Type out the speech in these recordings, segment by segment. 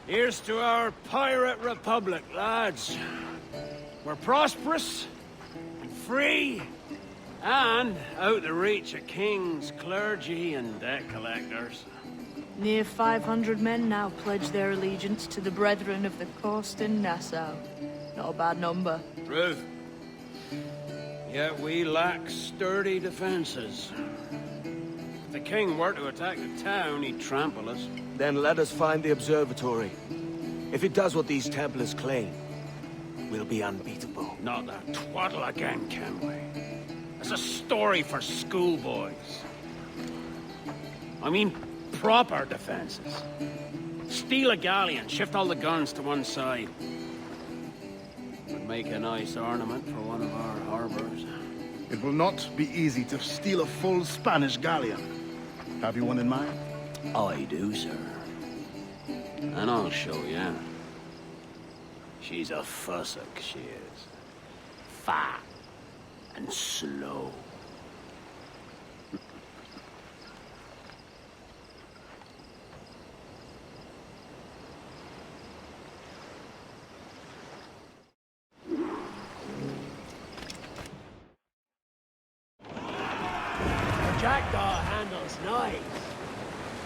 Here's to our pirate republic, lads. We're prosperous, and free, and out the reach of kings, clergy, and debt collectors. Near 500 men now pledge their allegiance to the Brethren of the Coast in Nassau. Not a bad number. Truth. Yet we lack sturdy defenses. If the king were to attack the town, he'd trample us. Then let us find the observatory. If it does what these Templars claim, we'll be unbeatable. Not that twaddle again, can we? It's a story for schoolboys. I mean, proper defenses. Steal a galleon, shift all the guns to one side. Would make a nice ornament for one of our harbors. It will not be easy to steal a full Spanish galleon. Have you one in mind? I do, sir. And I'll show you. She's a fussock, she is. Fat and slow. Jackdaw handles nice.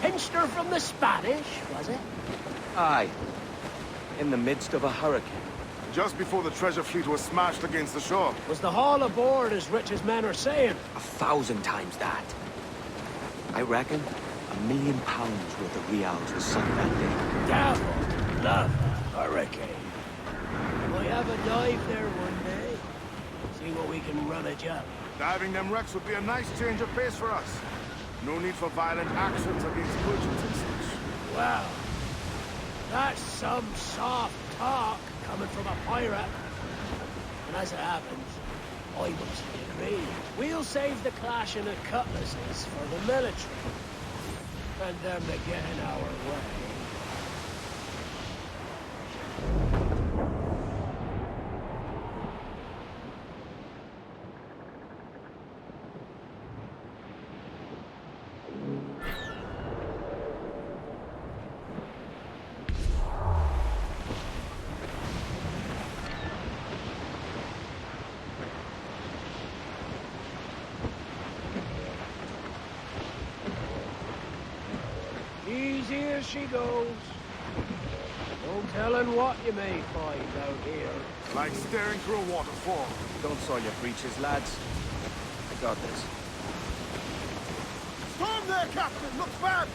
Pinched her from the Spanish, was it? Aye. In the midst of a hurricane. Just before the treasure fleet was smashed against the shore. Was the haul aboard as rich as men are saying? 1,000 times that. I reckon £1 million worth of reals was sunk that day. Devil, love a hurricane. We'll have a dive there one day. See what we can rummage up. Diving them wrecks would be a nice change of pace for us. No need for violent actions against merchants and such. Wow. That's some soft talk coming from a pirate. And as it happens, I mostly agree. We'll save the clashing of cutlasses for the military. And them to get in our way. Easy as she goes. No telling what you may find out here. Like staring through a waterfall. Don't soil your breeches, lads. I got this. Storm there, Captain! Looks bad!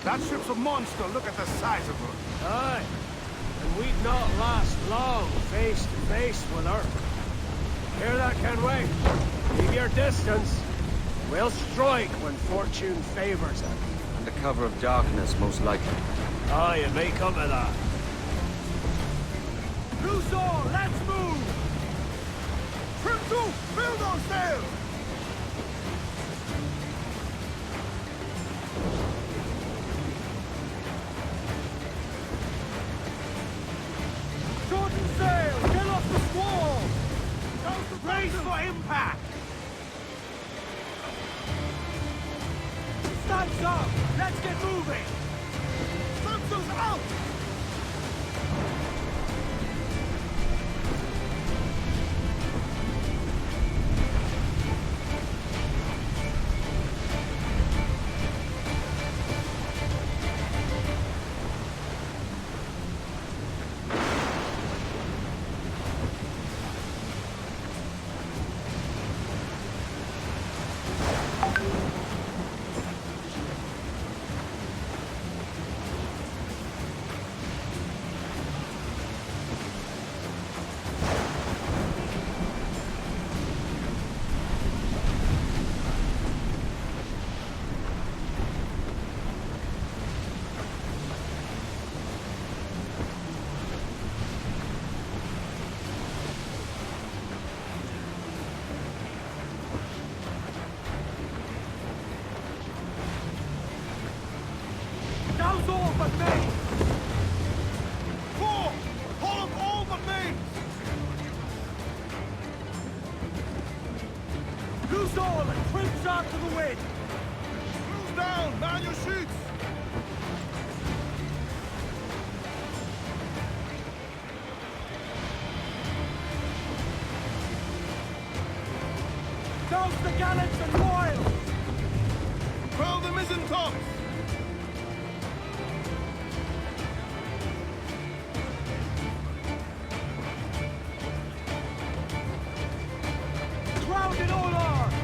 That ship's a monster. Look at the size of her. Aye. And we'd not last long face to face with her. Hear that, Kenway? Keep your distance. We'll strike when fortune favors her. Under cover of darkness, most likely. Aye, it may come to that. Loose all! Let's move! Trim to! Fill those sails! Shorten sail! Get off the squall! Brace for impact! Stunts up! Let's get moving! Stunts out! Troops out to the wind! Crews down! Man your shoots! Douse the gallants and royals! Furl the mizzen tops! Ground in all arms!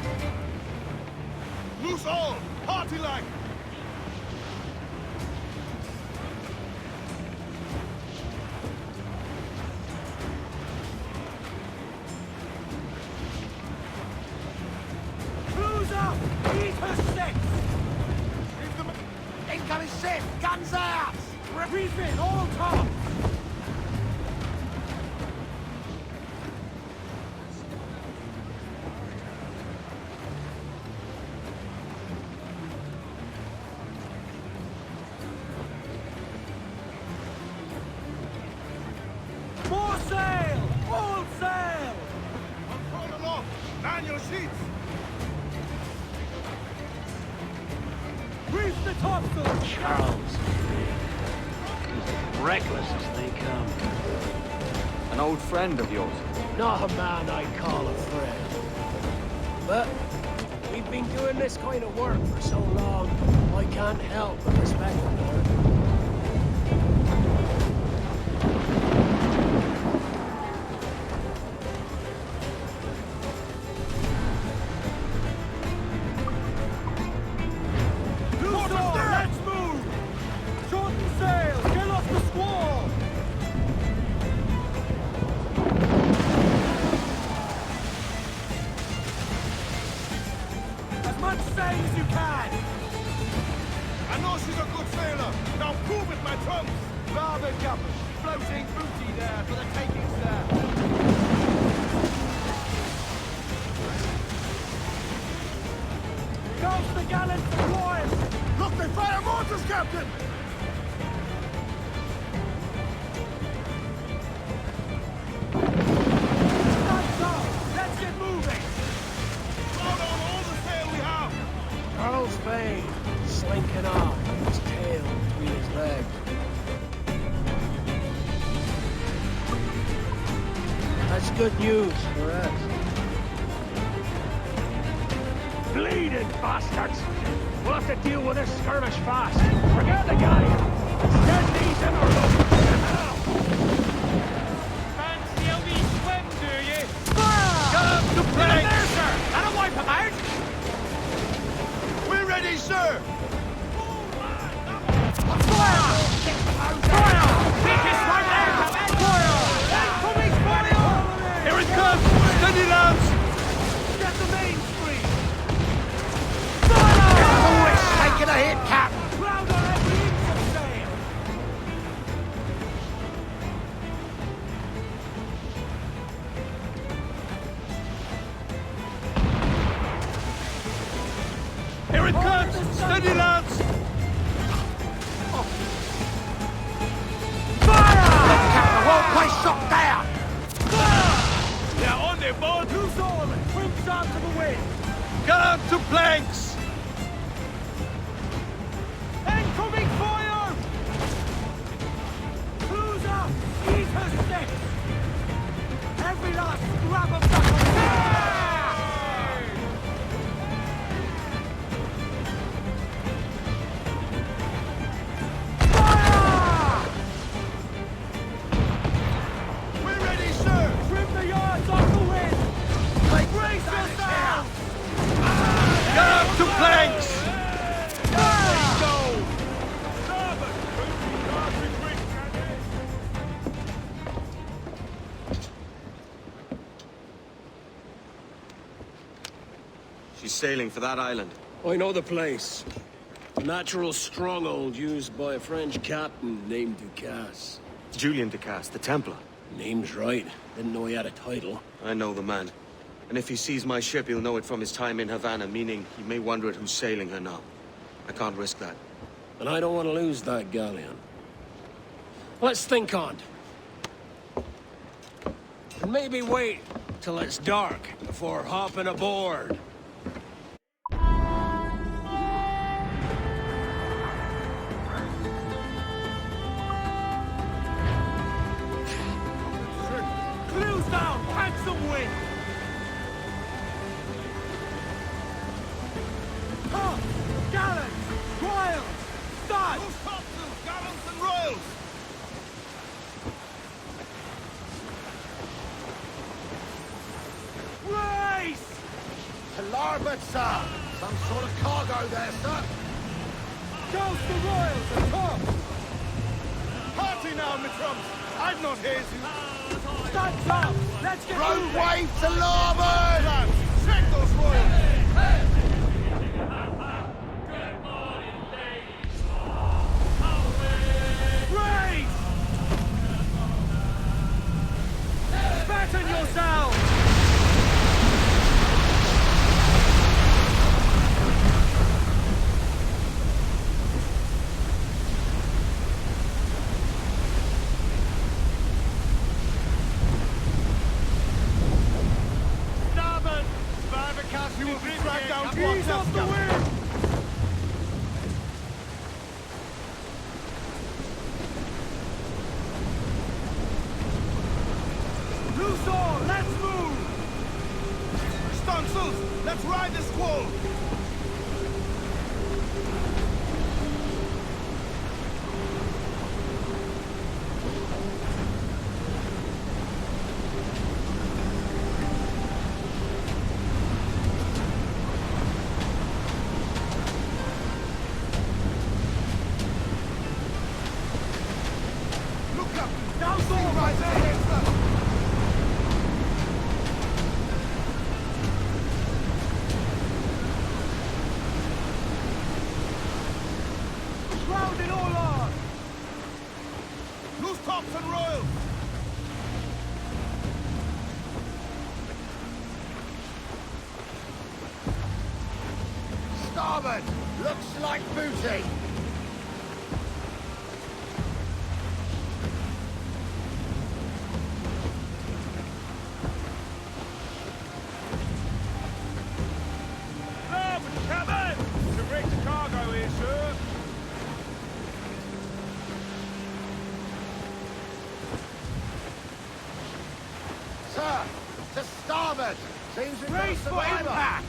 Loose all! Party like! Crews up! Eat her six! Leave them... Incoming ship! Guns out! Refit all tops! More sail! All sail! Unfurl aloft! Man your sheets! Reef the topsails! Charles. He's as reckless as they come. An old friend of yours. Not a man I'd call a friend. But we've been doing this kind of work for so long, I can't help but respect him. Let's move! Shorten sail! Get off the squall! As much sail as you can! I know she's a good sailor! Now prove it, my trumps! Rather govern. Floating booty there for the taking, sir. Douse the gallants and royals! Look, they fire mortars, Captain! Lights up! Let's get moving! Throw down all the sail we have! Charles Vane, slinking off with his tail between his legs. That's good news for us. Bleeding bastards! We'll have to deal with this skirmish fast. Forget the galleon! Send these in our look! Fancy a wee swim, do you? Get up to play! There, sir! That'll wipe him out! We're ready, sir! Fire! Fire! Biggest right there, Captain! Fire! Incoming fire! Here it comes! Steady, lads! Get the mainspring! Always taking a hit, Captain! Ground on every inch of sail! Here it comes! Steady, lads! Captain, won't play shot down! They're on their board! Loose all and trim out to the wind! Get out to planks! Incoming fire! Cruise up! Eat her six! Every last scrap of buckle! Fire! We're ready, sir! Trim the yards off the wind! Brace yourselves! Get out to planks! She's sailing for that island. I know the place. A natural stronghold used by a French captain named Casse. Julien de Casse, the Templar. Name's right. Didn't know he had a title. I know the man. And if he sees my ship, he'll know it from his time in Havana, meaning he may wonder at who's sailing her now. I can't risk that. And I don't want to lose that galleon. Let's think on it. And maybe wait till it's dark before hopping aboard. Top! Gallants! Royals! Studs! Who's topsails, gallants and royals? Race! To larboard, sir. Some sort of cargo there, sir. Toast the Royals and top! Party now, my trumps. I'd not haze you. Studs up! Let's get Road moving! wave to larboard! Lads, check those royals. Race! Batten yourselves! Starboard! Survivor Casse, you will be dragged down to Ease off the wind! Loose all! Let's move! Stunsails, let's ride this squall! Look up! Now Sea all rises against us! Shroud in all on! Loose tops and royals! Starboard! Looks like booty! Starboard, cabin! To bring the cargo here, sir. Sir, to starboard! Seems we've got a Brace for survivor! impact!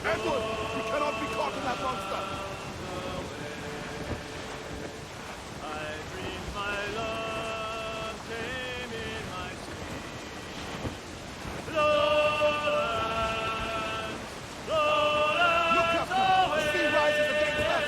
Edward, we cannot be caught in that monster! Look up! The sea rises against us!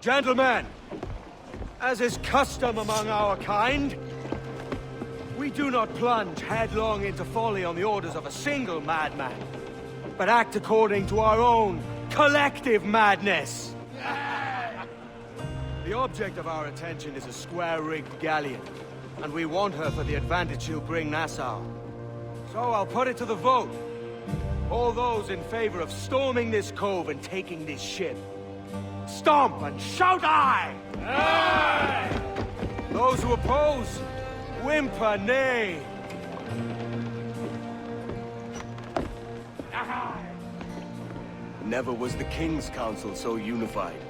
Gentlemen, as is custom among our kind, we do not plunge headlong into folly on the orders of a single madman, but act according to our own collective madness. The object of our attention is a square-rigged galleon, and we want her for the advantage she'll bring Nassau. So I'll put it to the vote. All those in favor of storming this cove and taking this ship, stomp and shout aye! Aye! Those who oppose, whimper nay. Never was the King's Council so unified.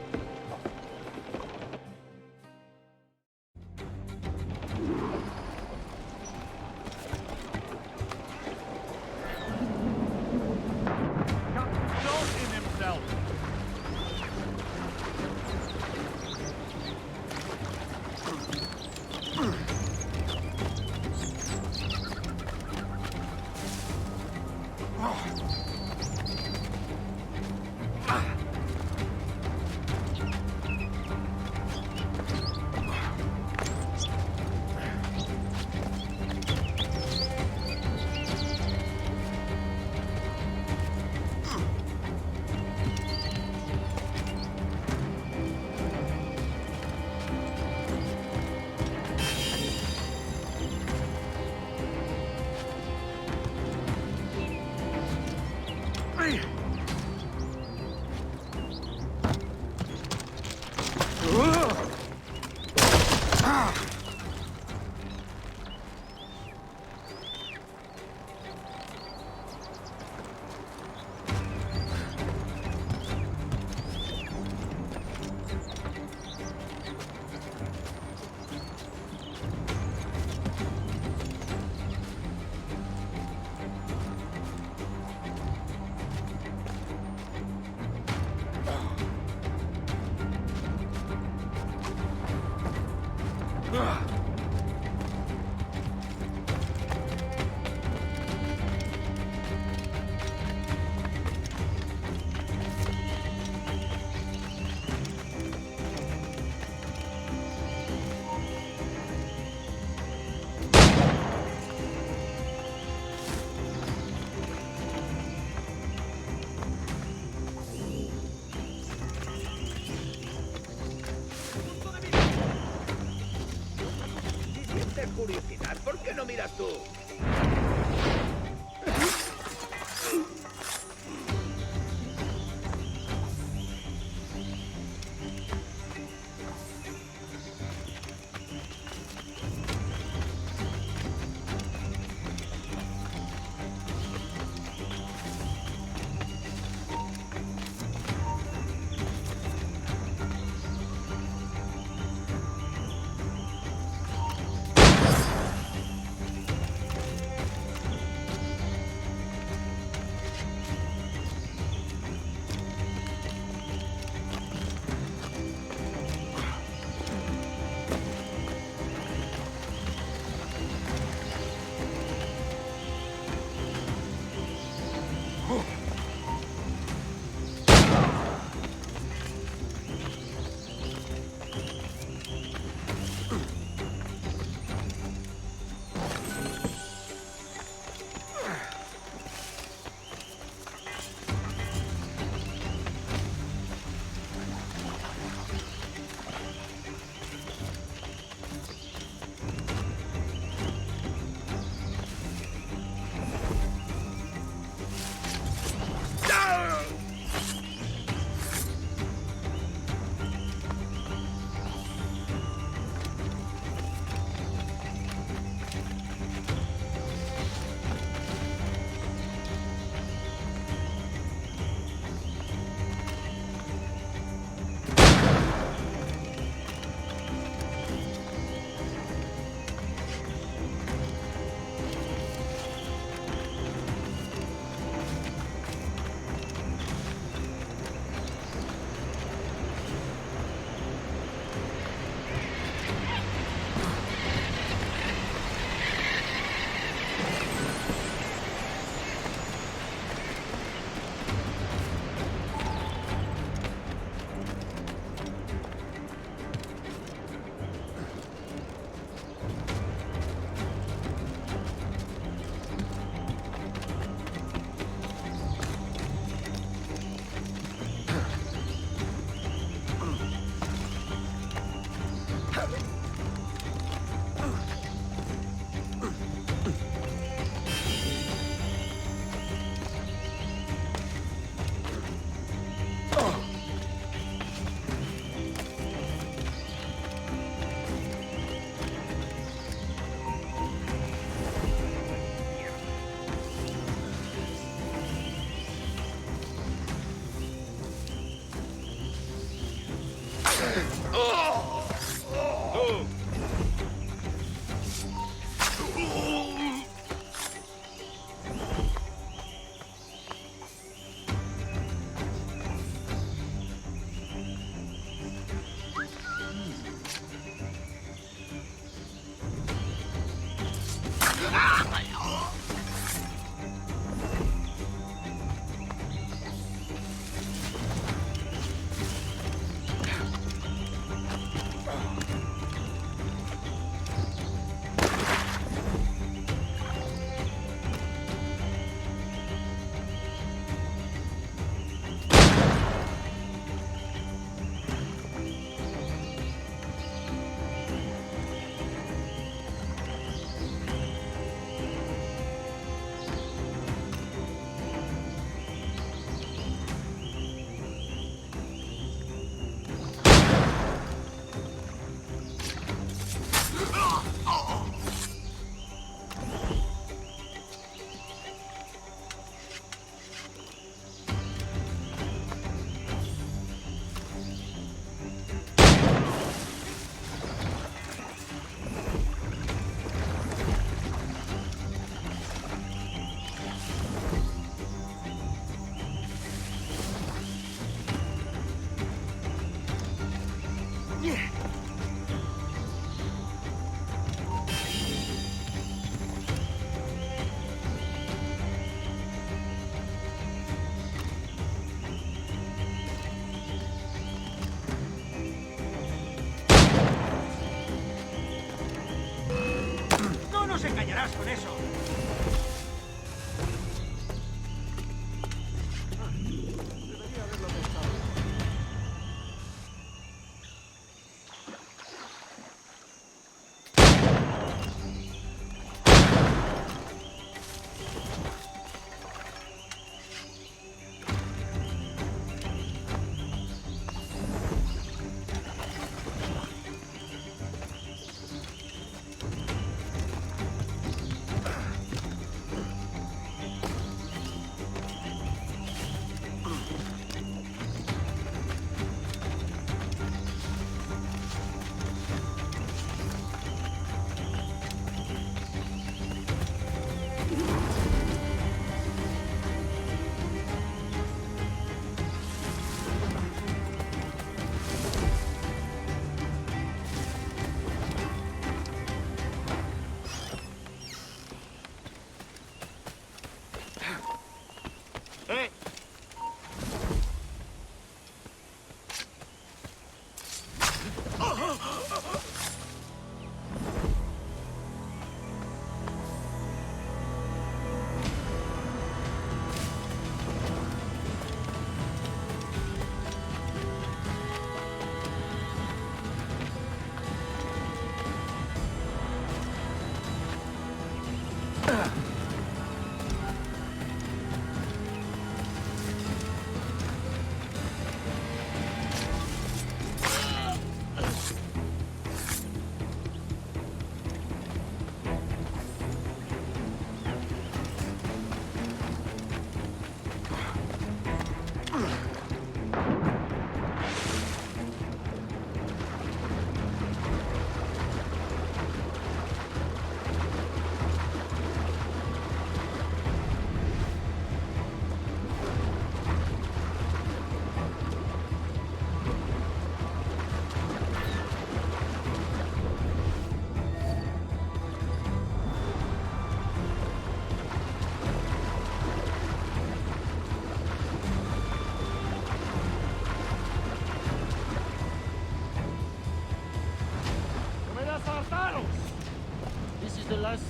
Curiosidad, ¿por qué no miras tú?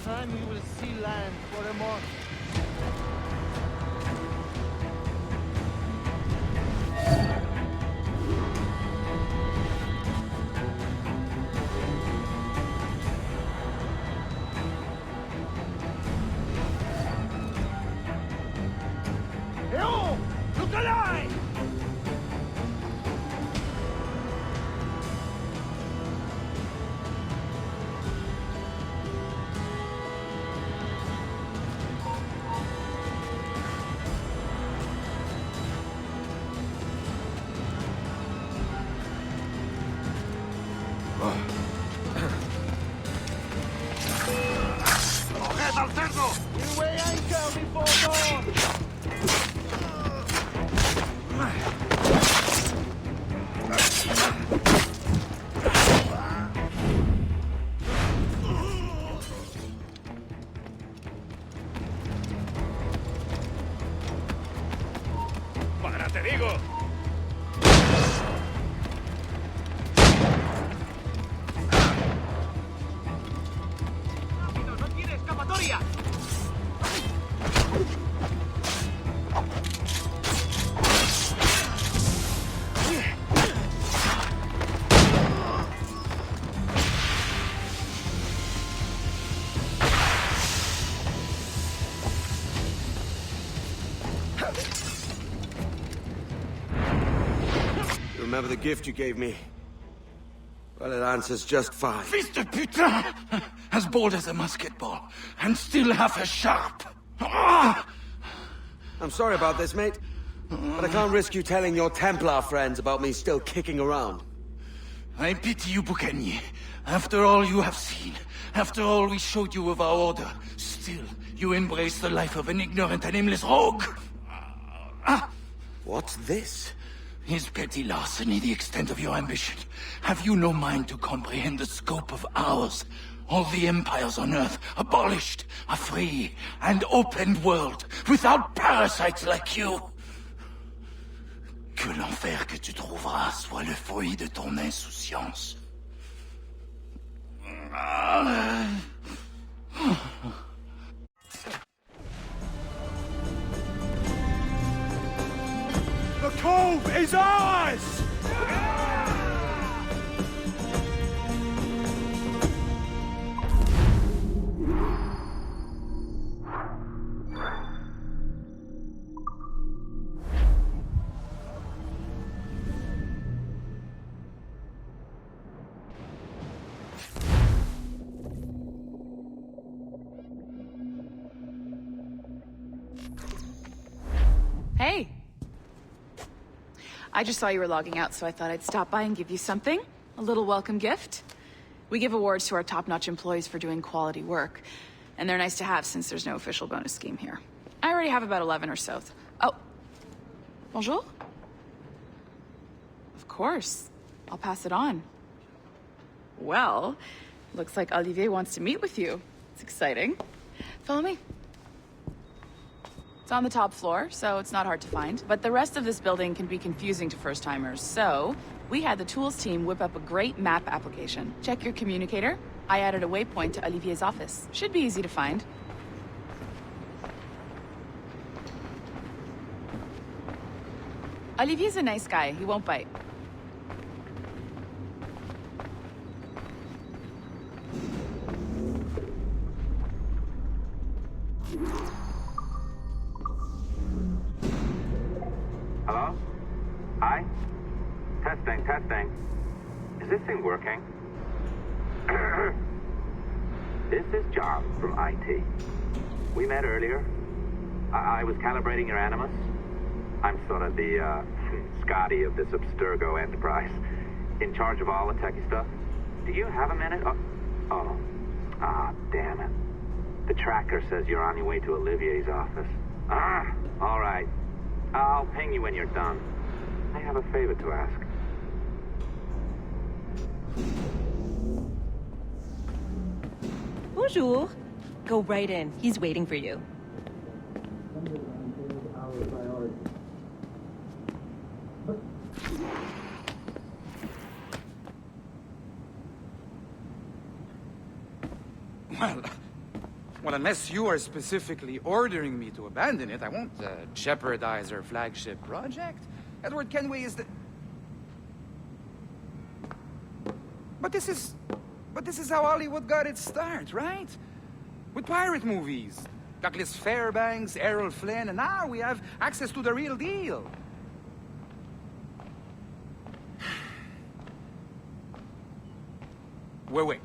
time we will see land for a month. Look alive! ¡Coged al cerdo! We weigh anchor before dawn! ¡Para, te digo! ¡Rápido, no tiene escapatoria! Remember the gift you gave me? Well, it answers just fine. Fils de putain! As bold as a musket ball, and still half as sharp. Ah! I'm sorry about this, mate. But I can't risk you telling your Templar friends about me still kicking around. I pity you, Boucanier. After all you have seen, after all we showed you of our order, still you embrace the life of an ignorant and aimless rogue. What's this? Is petty larceny the extent of your ambition? Have you no mind to comprehend the scope of ours? All the empires on Earth abolished, a free and open world, without parasites like you. Que l'enfer que tu trouveras soit le fruit de ton insouciance. The cove is ours! Hey. I just saw you were logging out, so I thought I'd stop by and give you something. A little welcome gift. We give awards to our top-notch employees for doing quality work, and they're nice to have since there's no official bonus scheme here. I already have about 11 or so. Oh. Bonjour? Of course. I'll pass it on. Well, looks like Olivier wants to meet with you. It's exciting. Follow me. It's on the top floor, so it's not hard to find. But the rest of this building can be confusing to first-timers, so we had the tools team whip up a great map application. Check your communicator. I added a waypoint to Olivier's office. Should be easy to find. Olivier's a nice guy. He won't bite. Hello? Hi? Testing, testing. Is this thing working? This is John from IT. We met earlier. I was calibrating your Animus. I'm sort of the, Scotty of this Abstergo enterprise. In charge of all the techie stuff. Do you have a minute? Damn it. The tracker says you're on your way to Olivier's office. All right. I'll ping you when you're done. I have a favor to ask. Bonjour. Go right in. He's waiting for you. Well, Well, unless you are specifically ordering me to abandon it, I won't jeopardize our flagship project. Edward Kenway is the... But this is how Hollywood got its start, right? With pirate movies. Douglas Fairbanks, Errol Flynn, and now we have access to the real deal. Wait.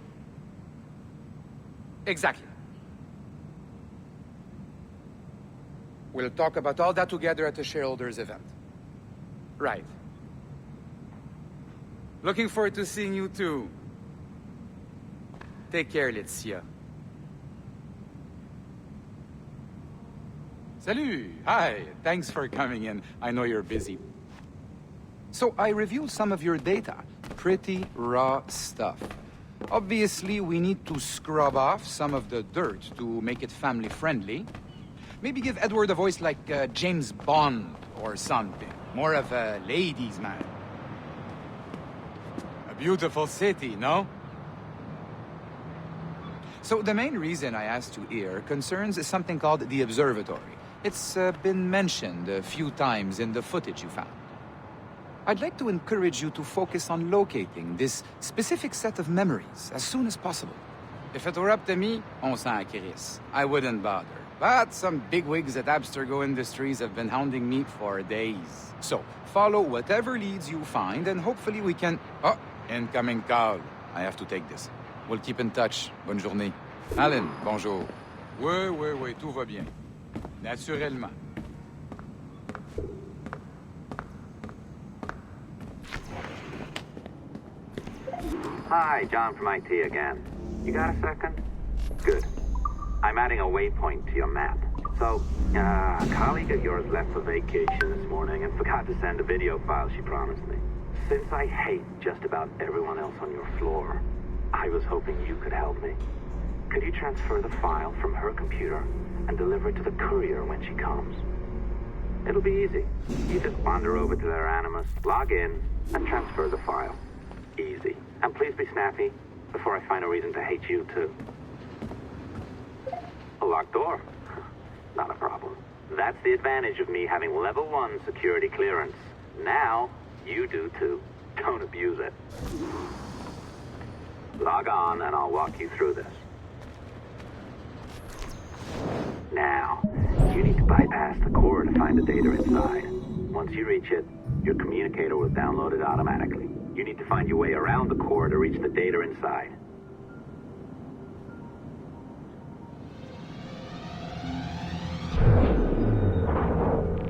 Exactly. We'll talk about all that together at the shareholders event. Right. Looking forward to seeing you too. Take care, Laetitia. Salut! Hi, thanks for coming in. I know you're busy. So I reviewed some of your data. Pretty raw stuff. Obviously, we need to scrub off some of the dirt to make it family-friendly. Maybe give Edward a voice like James Bond or something. More of a ladies' man. A beautiful city, no? So the main reason I asked you here concerns something called the observatory. It's been mentioned a few times in the footage you found. I'd like to encourage you to focus on locating this specific set of memories as soon as possible. If it were up to me, on s'en crisse. I wouldn't bother. But some bigwigs at Abstergo Industries have been hounding me for days. So, follow whatever leads you find, and hopefully we can... Oh, incoming call. I have to take this. We'll keep in touch. Bonne journée. Alan, bonjour. Oui, tout va bien. Naturellement. Hi, John from IT again. You got a second? Good. I'm adding a waypoint to your map. So, a colleague of yours left for vacation this morning and forgot to send a video file she promised me. Since I hate just about everyone else on your floor, I was hoping you could help me. Could you transfer the file from her computer and deliver it to the courier when she comes? It'll be easy. You just wander over to their Animus, log in, and transfer the file. Easy. And please be snappy before I find a reason to hate you, too. A locked door? Not a problem. That's the advantage of me having level 1 security clearance. Now, you do, too. Don't abuse it. Log on, and I'll walk you through this. Now, you need to bypass the core to find the data inside. Once you reach it, your communicator will download it automatically. You need to find your way around the core to reach the data inside.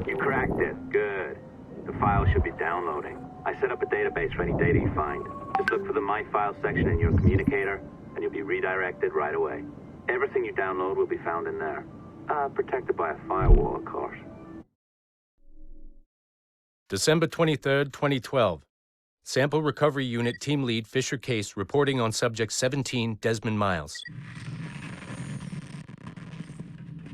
You cracked it. Good. The file should be downloading. I set up a database for any data you find. Just look for the My Files section in your communicator, and you'll be redirected right away. Everything you download will be found in there. Protected by a firewall, of course. December 23rd, 2012. Sample Recovery Unit Team Lead Fisher Case reporting on Subject 17, Desmond Miles.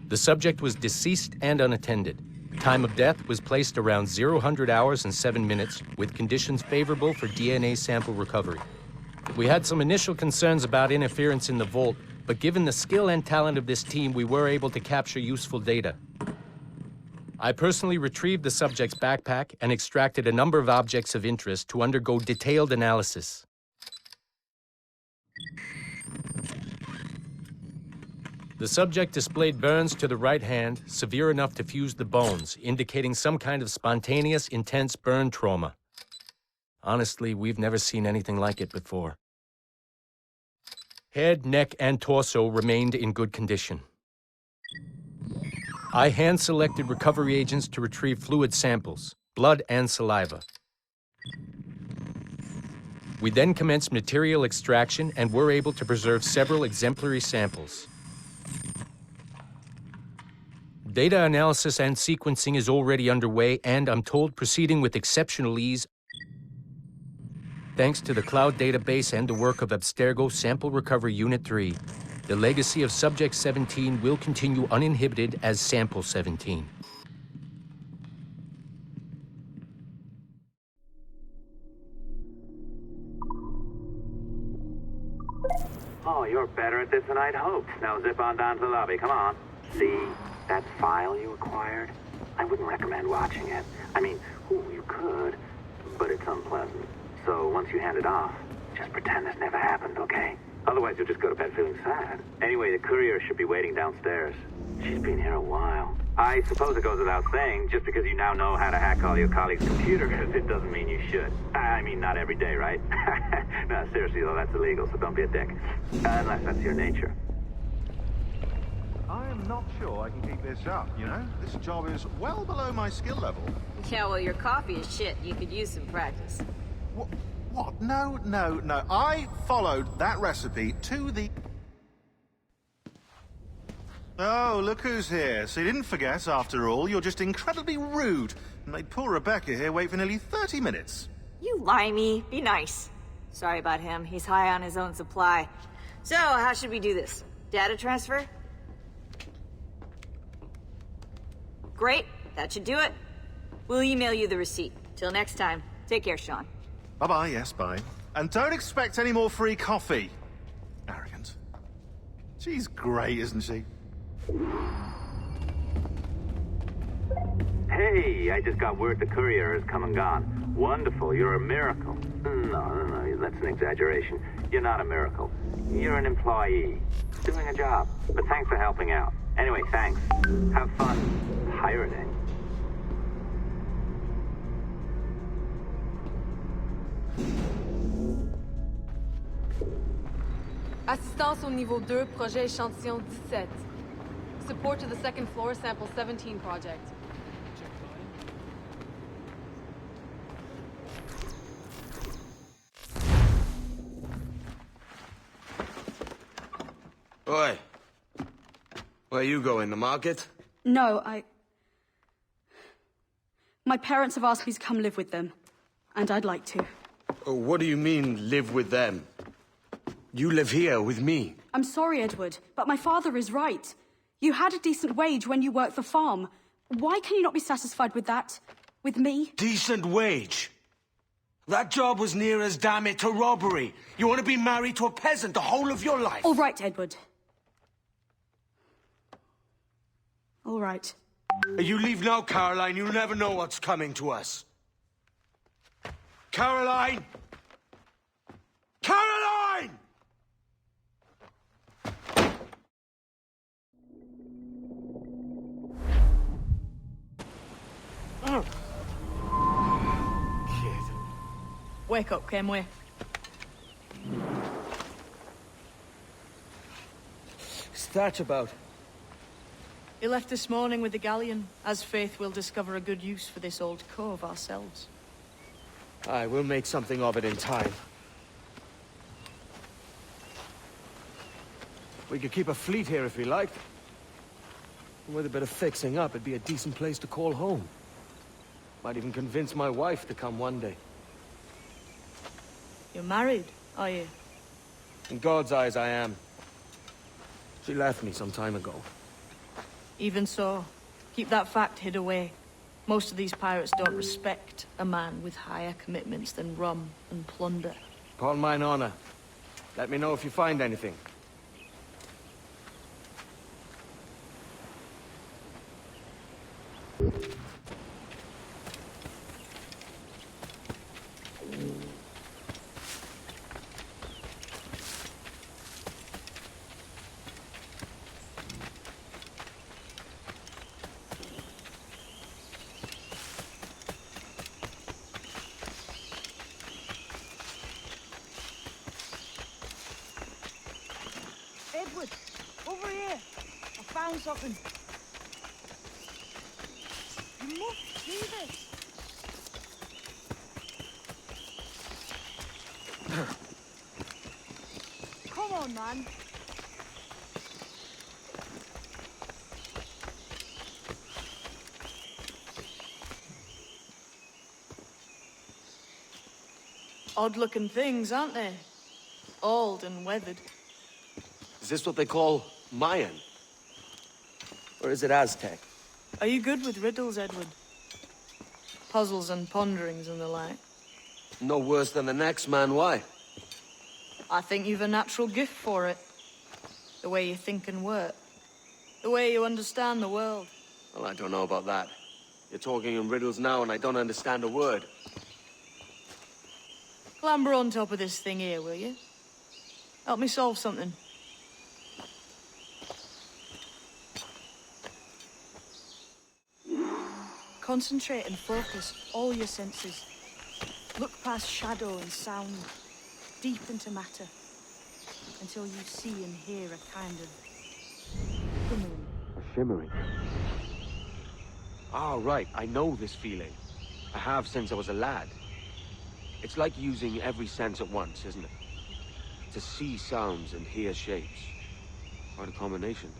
The subject was deceased and unattended. Time of death was placed around 00 hours and 7 minutes, with conditions favorable for DNA sample recovery. We had some initial concerns about interference in the vault, but given the skill and talent of this team, we were able to capture useful data. I personally retrieved the subject's backpack and extracted a number of objects of interest to undergo detailed analysis. The subject displayed burns to the right hand, severe enough to fuse the bones, indicating some kind of spontaneous, intense burn trauma. Honestly, we've never seen anything like it before. Head, neck, and torso remained in good condition. I hand-selected recovery agents to retrieve fluid samples, blood and saliva. We then commenced material extraction and were able to preserve several exemplary samples. Data analysis and sequencing is already underway, and I'm told proceeding with exceptional ease. Thanks to the cloud database and the work of Abstergo Sample Recovery Unit 3, the legacy of Subject 17 will continue uninhibited as Sample 17. Oh, you're better at this than I'd hoped. Now zip on down to the lobby, come on. See, that file you acquired? I wouldn't recommend watching it. I mean, you could, but it's unpleasant. So once you hand it off, just pretend this never happened, okay? Otherwise you'll just go to bed feeling sad. Anyway, the courier should be waiting downstairs. She's been here a while. I suppose it goes without saying, just because you now know how to hack all your colleagues' computers, it doesn't mean you should. I mean, not every day, right? No, seriously though, that's illegal, so don't be a dick. Unless that's your nature. I am not sure I can keep this up, you know? This job is well below my skill level. Yeah, well, your coffee is shit. You could use some practice. What? No. I followed that recipe to the... Oh, look who's here. So you didn't forget, after all. You're just incredibly rude. And made poor Rebecca here wait for nearly 30 minutes. You limey. Be nice. Sorry about him. He's high on his own supply. So, how should we do this? Data transfer? Great. That should do it. We'll email you the receipt. Till next time. Take care, Sean. Bye-bye, yes, bye. And don't expect any more free coffee. Arrogant. She's great, isn't she? Hey, I just got word the courier has come and gone. Wonderful, you're a miracle. No, that's an exaggeration. You're not a miracle. You're an employee, doing a job. But thanks for helping out. Anyway, thanks. Have fun pirating. Assistance au niveau 2, projet échantillon 17. Support to the second floor, sample 17 project. Oi. Where you going, the market? No, My parents have asked me to come live with them. And I'd like to. Oh, what do you mean, live with them? You live here with me. I'm sorry, Edward, but my father is right. You had a decent wage when you worked the farm. Why can you not be satisfied with that? With me? Decent wage? That job was near as, damn it, to robbery. You want to be married to a peasant the whole of your life? All right, Edward. All right. You leave now, Caroline. You'll never know what's coming to us. Caroline! Caroline! Kid. Wake up, Kenway. What's that about? He left this morning with the galleon. As faith, we'll discover a good use for this old cove ourselves. Aye, we'll make something of it in time. We could keep a fleet here if we liked. And with a bit of fixing up, it'd be a decent place to call home. Might even convince my wife to come one day. You're married, are you? In God's eyes, I am. She left me some time ago. Even so, keep that fact hid away. Most of these pirates don't respect a man with higher commitments than rum and plunder. Upon mine honor. Let me know if you find anything. Edward, over here. I found something. You must see this. Come on, man. Odd-looking things, aren't they? Old and weathered. Is this what they call Mayan? Or is it Aztec? Are you good with riddles, Edward? Puzzles and ponderings and the like? No worse than the next man, why? I think you've a natural gift for it. The way you think and work. The way you understand the world. Well, I don't know about that. You're talking in riddles now and I don't understand a word. Clamber on top of this thing here, will you? Help me solve something. Concentrate and focus all your senses. Look past shadow and sound, deep into matter, until you see and hear a kind of shimmering. A shimmering? Ah, right. I know this feeling. I have since I was a lad. It's like using every sense at once, isn't it? To see sounds and hear shapes. Quite a combination.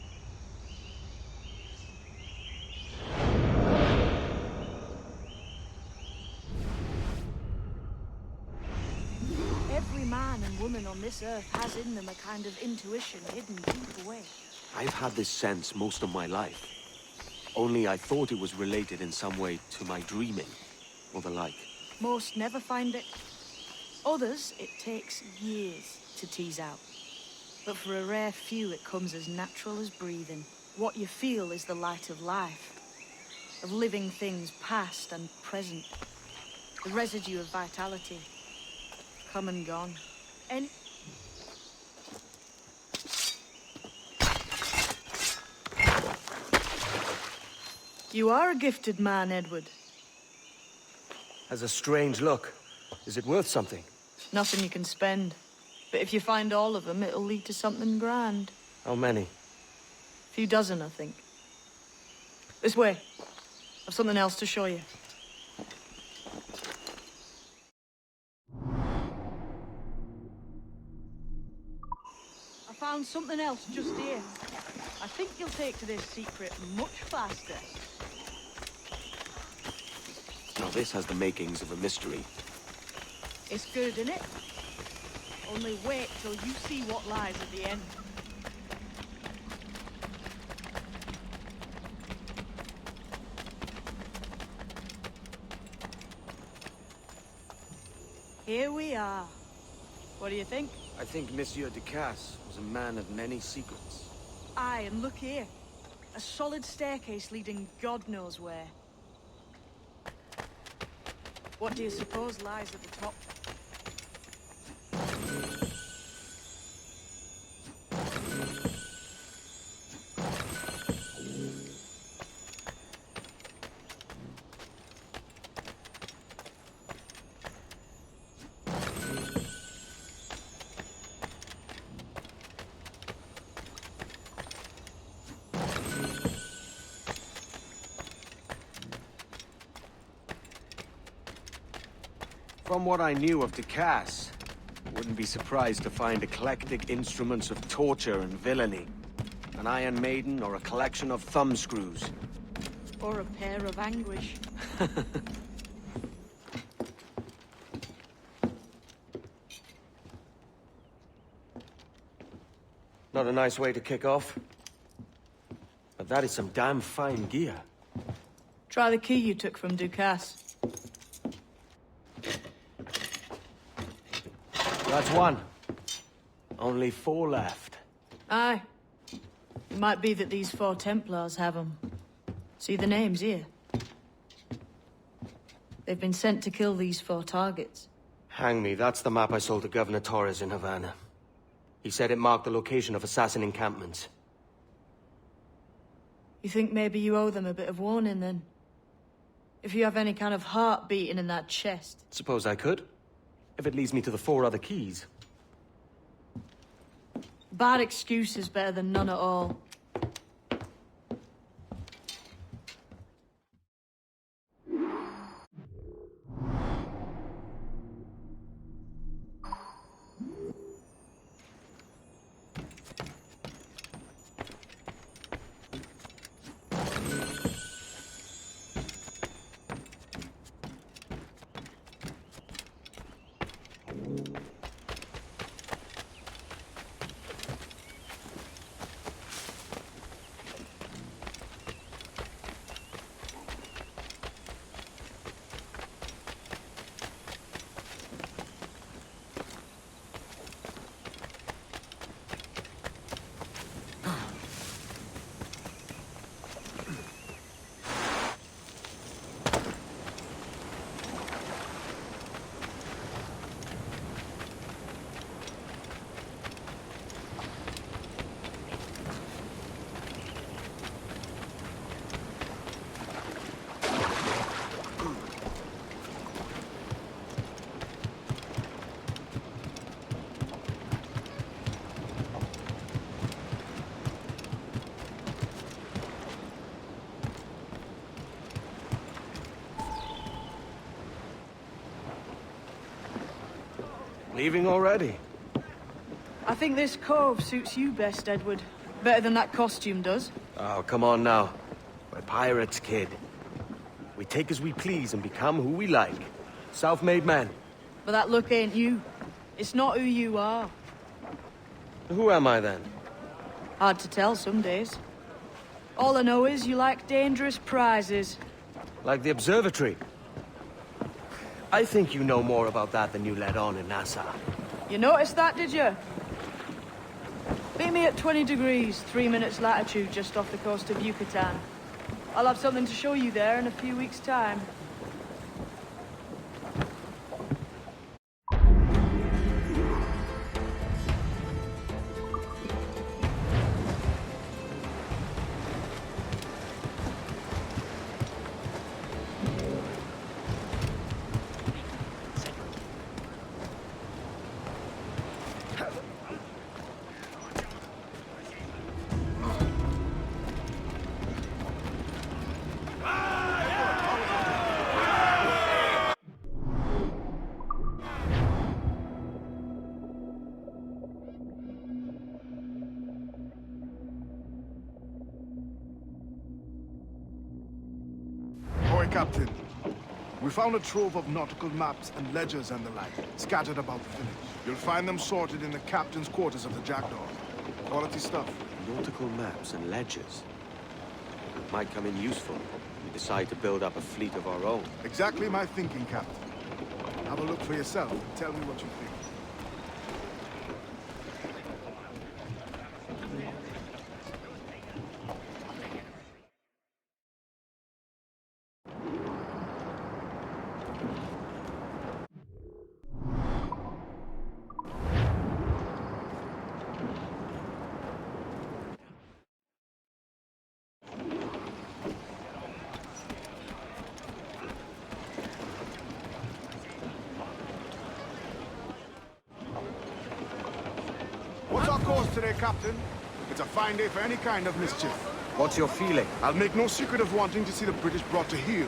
Every man and woman on this earth has in them a kind of intuition hidden deep away. I've had this sense most of my life. Only I thought it was related in some way to my dreaming, or the like. Most never find it. Others, it takes years to tease out. But for a rare few, it comes as natural as breathing. What you feel is the light of life, of living things past and present. The residue of vitality, come and gone. You are a gifted man, Edward. Has a strange look. Is it worth something? Nothing you can spend. But if you find all of them, it'll lead to something grand. How many? A few dozen, I think. This way. I've something else to show you. I found something else just here. I think you'll take to this secret much faster. Now this has the makings of a mystery. It's good, isn't it? Only wait till you see what lies at the end. Here we are. What do you think? I think Monsieur de Casse was a man of many secrets. Aye, and look here. A solid staircase leading God knows where. What do you suppose lies at the top? From what I knew of de Casse, I wouldn't be surprised to find eclectic instruments of torture and villainy. An Iron Maiden or a collection of thumbscrews. Or a pair of anguish. Not a nice way to kick off. But that is some damn fine gear. Try the key you took from Ducasse. That's one. Only 4 left. Aye. It might be that these 4 Templars have them. See the names here? They've been sent to kill these 4 targets. Hang me, that's the map I sold to Governor Torres in Havana. He said it marked the location of assassin encampments. You think maybe you owe them a bit of warning, then? If you have any kind of heart beating in that chest. Suppose I could? If it leads me to the 4 other keys. Bad excuse is better than none at all. Leaving already? I think this cove suits you best, Edward. Better than that costume does. Oh, come on now. We're pirates, kid. We take as we please and become who we like. Self-made men. But that look ain't you. It's not who you are. Who am I then? Hard to tell some days. All I know is you like dangerous prizes. Like the observatory. I think you know more about that than you let on in Nassau. You noticed that, did you? Meet me at 20 degrees, 3 minutes latitude just off the coast of Yucatan. I'll have something to show you there in a few weeks' time. Captain. We found a trove of nautical maps and ledgers and the like, scattered about the village. You'll find them sorted in the captain's quarters of the Jackdaw. Quality stuff. Nautical maps and ledgers. Might come in useful if we decide to build up a fleet of our own. Exactly my thinking, Captain. Have a look for yourself and tell me what you think. Today, Captain. It's a fine day for any kind of mischief. What's your feeling? I'll make no secret of wanting to see the British brought to heel.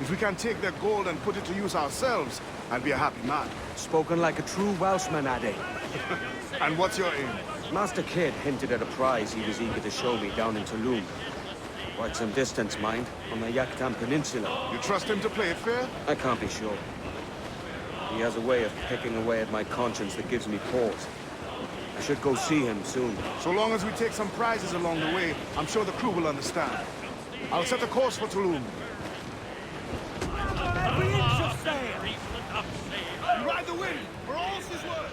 If we can take their gold and put it to use ourselves, I'll be a happy man. Spoken like a true Welshman, Addy. And what's your aim? Master Kidd hinted at a prize he was eager to show me down in Tulum. Quite some distance, mind, on the Yucatan Peninsula. You trust him to play it fair? I can't be sure. He has a way of picking away at my conscience that gives me pause. I should go see him soon. So long as we take some prizes along the way, I'm sure the crew will understand. I'll set a course for Tulum. Every inch of sail! Ride the wind, for all's his worth!